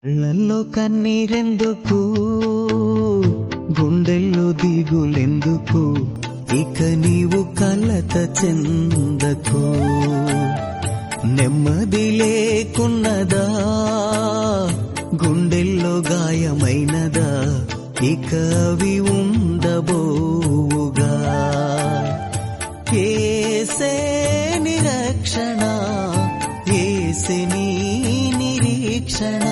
కళ్ళల్లో కన్నీరెందుకు, గుండెల్లో దిగులెందుకు, ఇక నీవు కలత చెందకు. నెమ్మది లేకున్నదా, గుండెల్లో గాయమైనదా, ఇక అవి ఉండబోవుగా. ఏసే నిరక్షణ, ఏసే నీ నిరీక్షణ.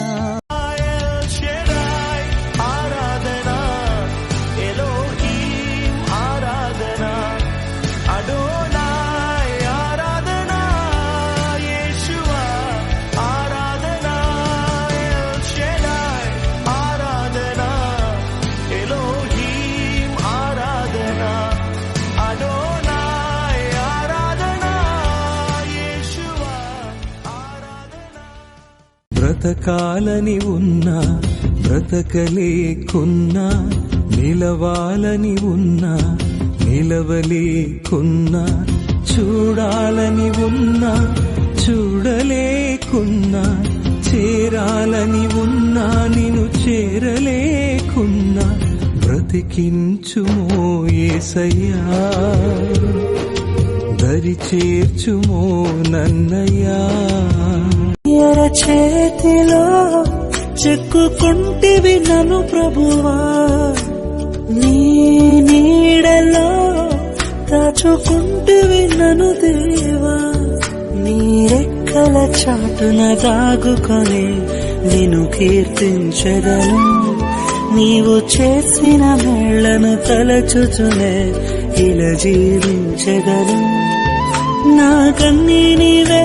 బ్రతకాలని ఉన్నా బ్రతకలేకున్నా, నిలవాలని ఉన్నా నిలవలేకున్నా, చూడాలని ఉన్నా చూడలేకున్నా, చేరాలని ఉన్నా నిన్ను చేరలేకున్నా, బ్రతికించుమో యేసయ్యా, దరి చేర్చుమో నన్నయ్యా. చేతిలో చెక్కుకుంటివి నన్ను ప్రభువా, నీ నీడలో దాచుకుంటివి నన్ను దేవా. నీ రెక్కల చాటున దాగుకొని నిన్ను కీర్తించెదను, నీవు చేసిన మేళ్లను తలచుచునే ఇలా జీవించెదను. నా కన్నీ నీవే